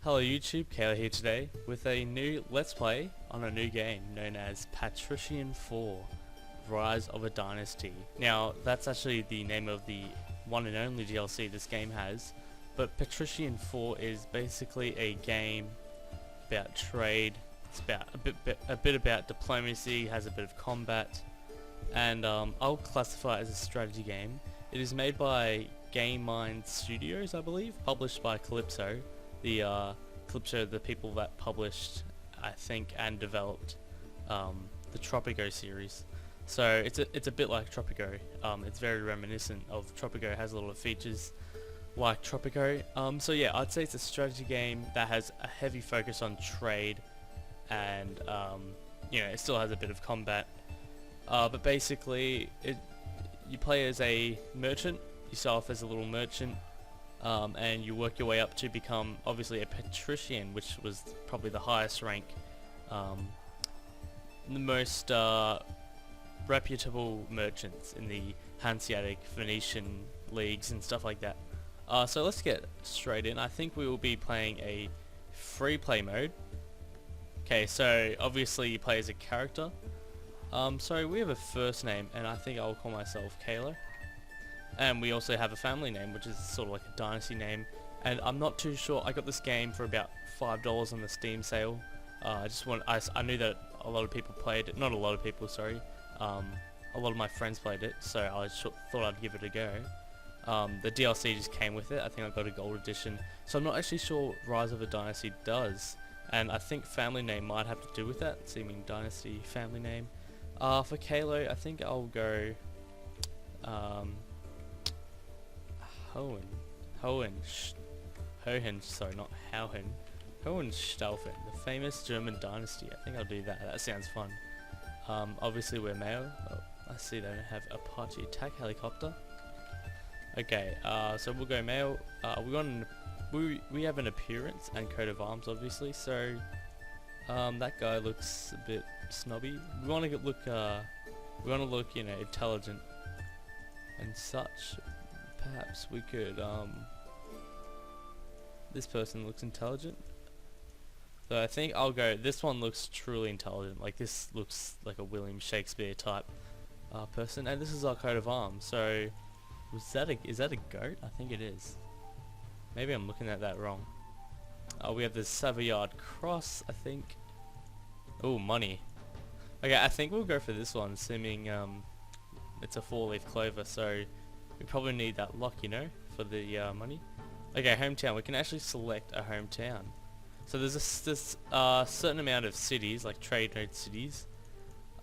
Hello YouTube, Calo here today with a new Let's Play on a new game known as Patrician 4 Rise of a Dynasty. Now that's actually the name of the one and only DLC this game has, but Patrician 4 is basically a game about trade. It's about a bit about diplomacy, has a bit of combat, and I'll classify it as a strategy game. It is made by Game Mind Studios, I believe, published by Calypso. The people that published, I think, and developed the Tropico series. So it's a bit like Tropico. It's very reminiscent of Tropico. It has a lot of features like Tropico. So yeah, I'd say it's a strategy game that has a heavy focus on trade, and it still has a bit of combat. But basically, you play as a merchant. You start off as a little merchant. And you work your way up to become obviously a Patrician, which was probably the highest rank, the most reputable merchants in the Hanseatic, Venetian leagues and stuff like that. So let's get straight in. I think we will be playing a free play mode. Okay, so obviously you play as a character. So we have a first name, and I think I'll call myself Calo. And we also have a family name, which is sort of like a dynasty name. And I'm not too sure. I got this game for about $5 on the Steam sale. I knew that a lot of people played it. Not a lot of people, sorry. A lot of my friends played it, so I thought I'd give it a go. The DLC just came with it. I think I got a gold edition. So I'm not actually sure what Rise of a Dynasty does. And I think family name might have to do with that, seeming dynasty family name. For Calo, I think I'll go Hohenstaufen, the famous German dynasty. I think I'll do that. That sounds fun. Obviously we're male. Oh, I see they have Apache attack helicopter. Okay, so we'll go male. We have an appearance and coat of arms, obviously. So that guy looks a bit snobby. We want to look, intelligent and such. Perhaps we could, this person looks intelligent. So I think I'll go, this one looks truly intelligent. Like, this looks like a William Shakespeare type person. And this is our coat of arms. So, is that a goat? I think it is. Maybe I'm looking at that wrong. We have the Shipyard cross, I think. Oh, money. Okay, I think we'll go for this one, assuming it's a 4-leaf clover, so we probably need that lock, for the money. Okay, hometown. We can actually select a hometown. So there's a certain amount of cities, like trade node cities,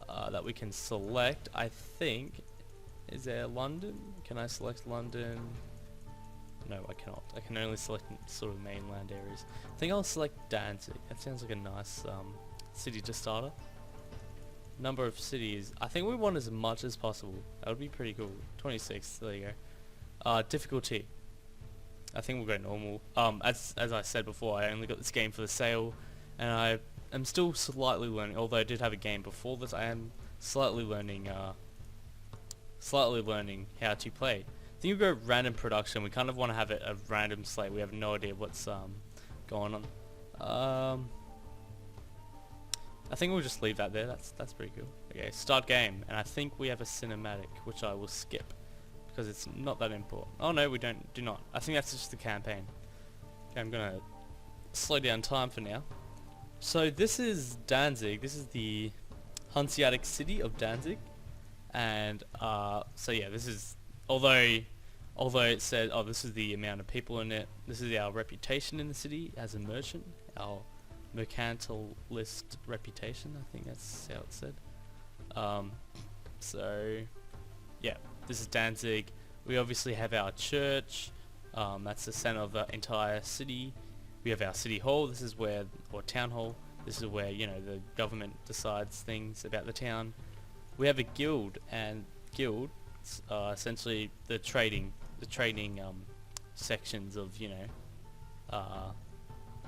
that we can select. I think, is there London? Can I select London? No, I cannot. I can only select sort of mainland areas. I think I'll select Danzig. That sounds like a nice city to start up. Number of cities, I think we want as much as possible. That would be pretty cool. 26, there you go. Difficulty, I think we'll go normal. As I said before, I only got this game for the sale, and I am still slightly learning. Although I did have a game before this, I am slightly learning how to play. I think we'll go random production. We kind of want to have a random slate. We have no idea what's going on. I think we'll just leave that there. That's pretty cool. Okay, start game, and I think we have a cinematic, which I will skip because it's not that important. Oh no, we do not. I think that's just the campaign. Okay, I'm gonna slow down time for now. So this is Danzig. This is the Hanseatic city of Danzig, and so yeah, this is although it said, oh, this is the amount of people in it. This is our reputation in the city as a merchant. Our mercantilist reputation, I think that's how it said. So yeah, this is Danzig. We obviously have our church. That's the center of the entire city. We have our city hall. This is where, or town hall. This is where the government decides things about the town. We have a guild, and guilds essentially the trading sections of the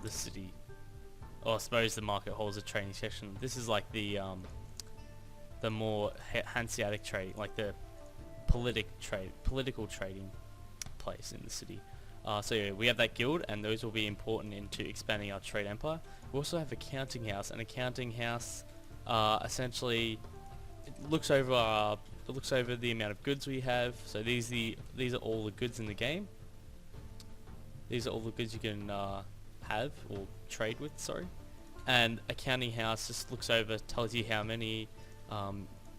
city. Or I suppose the market holds a trading section. This is like the more Hanseatic trade, like the political trading place in the city. So yeah, we have that guild, and those will be important into expanding our trade empire. We also have a counting house, and a counting house essentially looks over the amount of goods we have. So these are all the goods in the game. These are all the goods you can have or trade with. Sorry. And a counting house just looks over, tells you how many.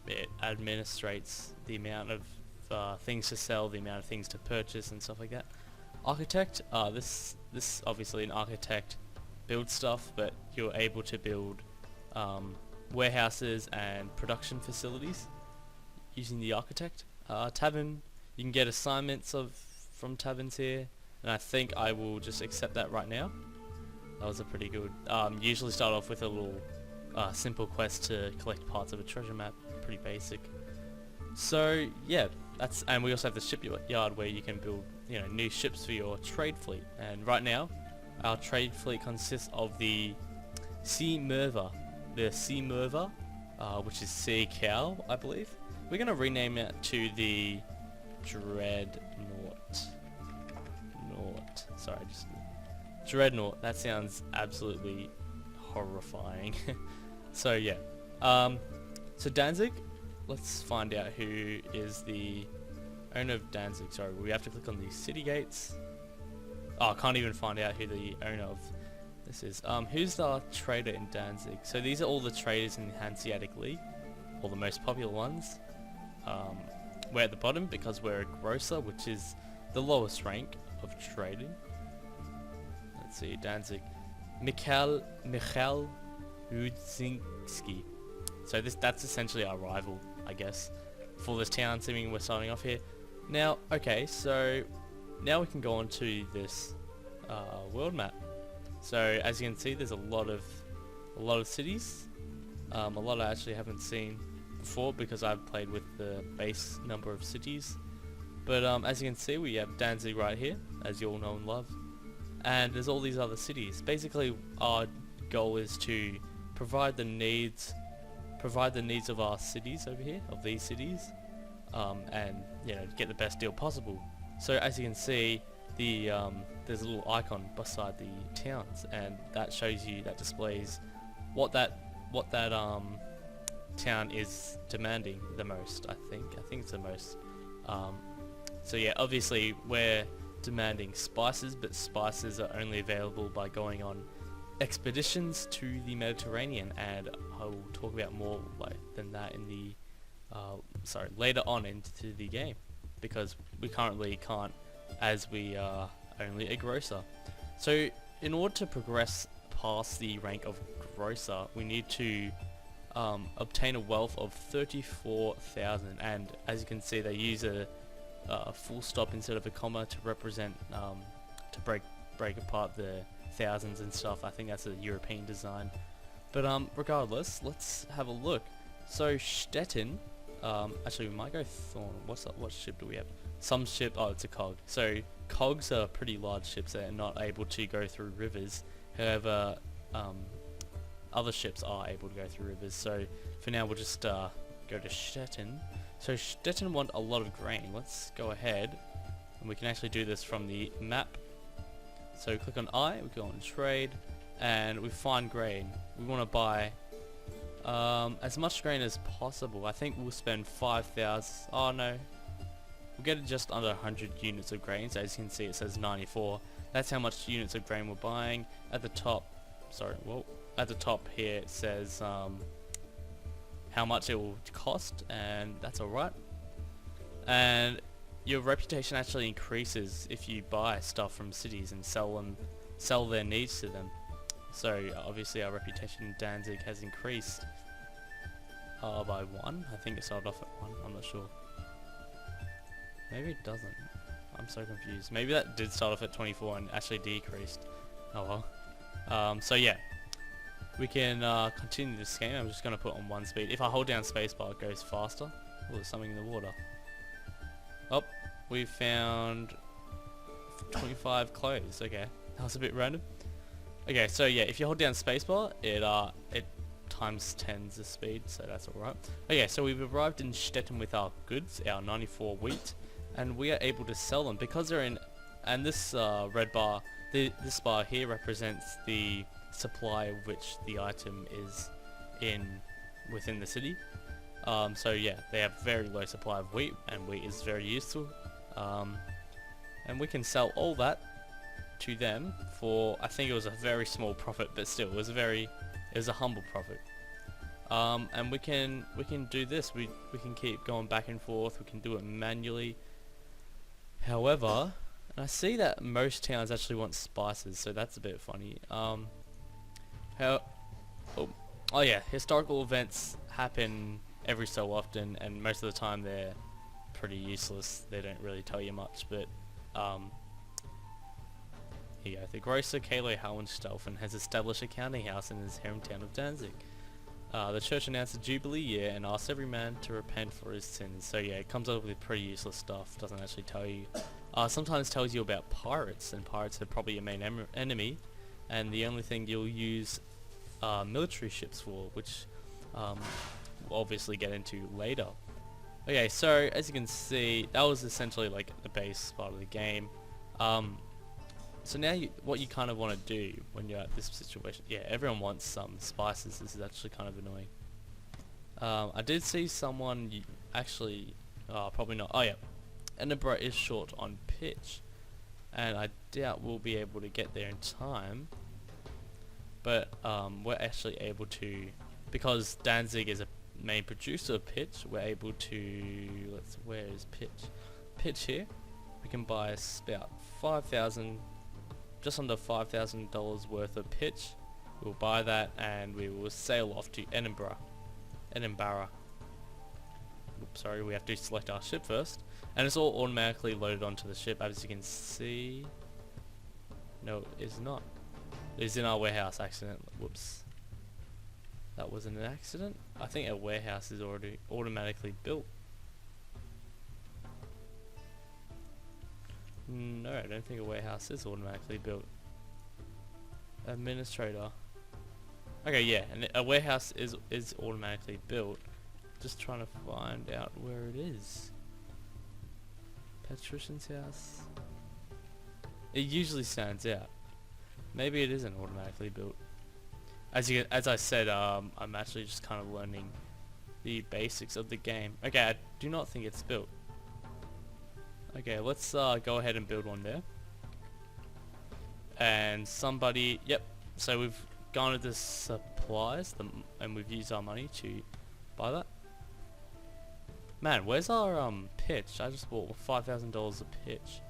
It administrates the amount of things to sell, the amount of things to purchase, and stuff like that. Architect, this obviously an architect builds stuff, but you're able to build warehouses and production facilities using the architect. Tavern, you can get assignments from taverns here, and I think I will just accept that right now. That was a pretty good. Usually start off with a little simple quest to collect parts of a treasure map, pretty basic. So yeah, and we also have the shipyard where you can build, new ships for your trade fleet. And right now, our trade fleet consists of the Sea Merva, which is Sea Cow, I believe. We're gonna rename it to the Dreadnought. Dreadnought. That sounds absolutely horrifying. So yeah, so Danzig. Let's find out who is the owner of Danzig. Sorry, we have to click on the city gates. Oh, I can't even find out who the owner of this is. Who's the trader in Danzig? So these are all the traders in the Hanseatic League, or the most popular ones. We're at the bottom because we're a grocer, which is the lowest rank of trading. Let's see, Danzig. Mikhail Rudzinski. So that's essentially our rival, I guess, for this town, assuming we're starting off here. Now, okay, so now we can go on to this world map. So as you can see, there's a lot of cities. A lot I actually haven't seen before because I've played with the base number of cities. But as you can see, we have Danzig right here, as you all know and love. And there's all these other cities. Basically, our goal is to provide the needs of our cities over here, of these cities, and get the best deal possible. So as you can see, there's a little icon beside the towns, and that displays what that town is demanding the most. I think it's the most. So yeah, obviously we're demanding spices, but spices are only available by going on expeditions to the Mediterranean, and I will talk about more than that in the later on into the game, because we currently can't, as we are only a grocer. So in order to progress past the rank of grocer, we need to obtain a wealth of 34,000, and as you can see, they use a full stop instead of a comma to represent to break apart the thousands and stuff. I think that's a European design, but regardless, let's have a look. So Stettin, actually we might go Thorn. What ship do we have? Some ship, oh, it's a cog. So cogs are pretty large ships that are not able to go through rivers. However, other ships are able to go through rivers. So for now we'll just go to Stettin. So Stettin want a lot of grain. Let's go ahead, and we can actually do this from the map. So click on I, we go on trade, and we find grain. We want to buy as much grain as possible. I think we'll spend 5,000. Oh no, we'll get just under 100 units of grain. So as you can see, it says 94. That's how much units of grain we're buying. At the top, at the top here it says how much it will cost, and that's alright. And your reputation actually increases if you buy stuff from cities and sell their needs to them. So obviously our reputation in Danzig has increased by 1. I think it started off at 1, I'm not sure. Maybe it doesn't. I'm so confused. Maybe that did start off at 24 and actually decreased. Oh well. So yeah, we can continue this game. I'm just going to put on 1 speed. If I hold down spacebar, it goes faster. Oh, there's something in the water. Oh, we found 25 clothes. Okay, that was a bit random. Okay, so yeah, if you hold down spacebar, it times 10s the speed, so that's alright. Okay, so we've arrived in Stettin with our goods, our 94 wheat, and we are able to sell them because they're in and this red bar, this bar here represents the supply of which the item is within the city. So yeah, they have very low supply of wheat, and wheat is very useful. And we can sell all that to them for, I think it was a very small profit, but still it was a humble profit. And we can do this. We can keep going back and forth. We can do it manually. However, and I see that most towns actually want spices, so that's a bit funny. Oh yeah, historical events happen every so often, and most of the time they're pretty useless. They don't really tell you much, but here you go. The grocer Calo Hohenstaufen has established a counting house in his hometown of Danzig. The church announced a jubilee year and asked every man to repent for his sins. So yeah, it comes up with pretty useless stuff. Doesn't actually tell you. Sometimes tells you about pirates, and pirates are probably your main enemy, and the only thing you'll use military ships for, which we'll obviously get into later. Okay, so as you can see, that was essentially like the base part of the game. So now what you kind of want to do when you're at this situation, yeah, everyone wants some spices. This is actually kind of annoying. I did see someone actually, probably not. Oh yeah, Edinburgh is short on pitch, and I doubt we'll be able to get there in time. But we're actually able to, because Danzig is a main producer of pitch, we're able to, where is pitch? Pitch here. We can buy about 5,000, just under $5,000 worth of pitch. We'll buy that and we will sail off to Edinburgh. Oops, sorry, we have to select our ship first. And it's all automatically loaded onto the ship, as you can see. No, it's not. It's in our warehouse accident. Whoops. That wasn't an accident. I think a warehouse is already automatically built. No, I don't think a warehouse is automatically built. Administrator. Okay, yeah, and a warehouse is automatically built. Just trying to find out where it is. Patrician's house. It usually stands out. Maybe it isn't automatically built. As I said, I'm actually just kind of learning the basics of the game. Okay, I do not think it's built. Okay, let's go ahead and build one there. And somebody, yep. So we've gone to the supplies, and we've used our money to buy that. Man, where's our pitch? I just bought $5,000 of pitch,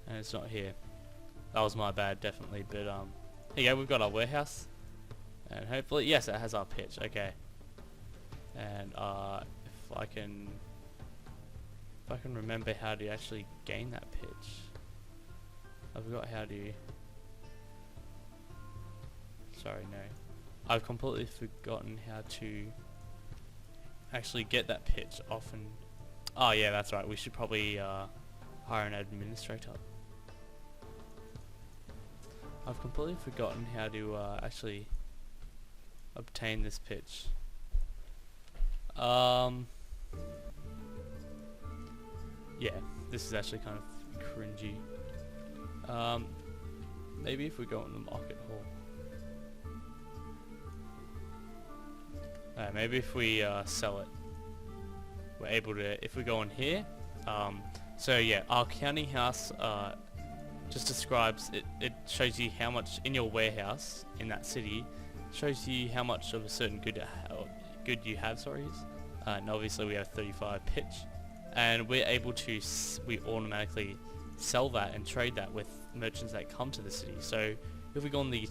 and it's not here. That was my bad, definitely. But here you go, we've got our warehouse, and hopefully, yes, it has our pitch. Okay, and if I can remember how to actually gain that pitch, I forgot how to. Sorry, no, I've completely forgotten how to actually get that pitch off. And oh yeah, that's right. We should probably hire an administrator. I've completely forgotten how to actually obtain this pitch. Yeah, this is actually kind of cringy. Maybe if we go in the market hall. Maybe if we sell it, we're able to. If we go on here, so yeah, our counting house just describes it. It shows you how much in your warehouse in that city. Shows you how much of a certain good you have. Sorry, and obviously we have 35 pitch, and we're able to. We automatically sell that and trade that with merchants that come to the city. So if we go on the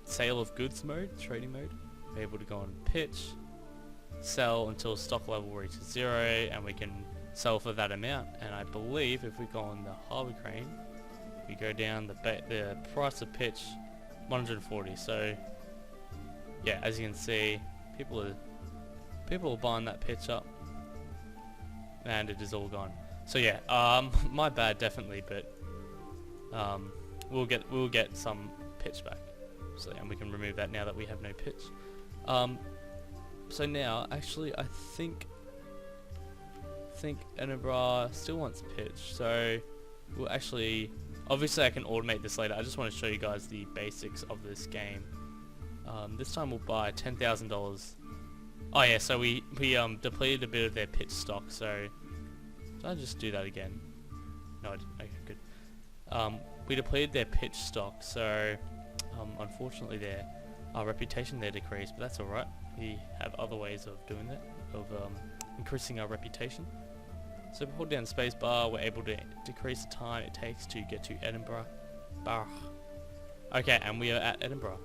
sale of goods mode, trading mode. We're able to go on pitch, sell until stock level reaches 0, and we can sell for that amount. And I believe if we go on the harbor crane, we go down the price of pitch 140. So yeah, as you can see, people are buying that pitch up, and it is all gone. So yeah, my bad definitely, but we'll get some pitch back. So and we can remove that now that we have no pitch. So now, actually, I think Edinburgh still wants pitch. So we'll actually, obviously I can automate this later. I just want to show you guys the basics of this game. This time we'll buy $10,000. Oh yeah, so we depleted a bit of their pitch stock, so did I just do that again? No, I didn't. Okay, good. We depleted their pitch stock, so unfortunately their reputation there decreased, but that's alright. We have other ways of doing that, of increasing our reputation. So if we hold down the space bar, we're able to decrease the time it takes to get to Edinburgh. Okay, and we are at Edinburgh.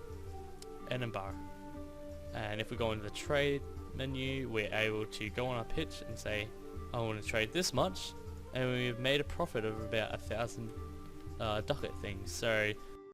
And if we go into the trade menu, we're able to go on our pitch and say, I want to trade this much, and we've made a profit of about 1,000 ducat things. So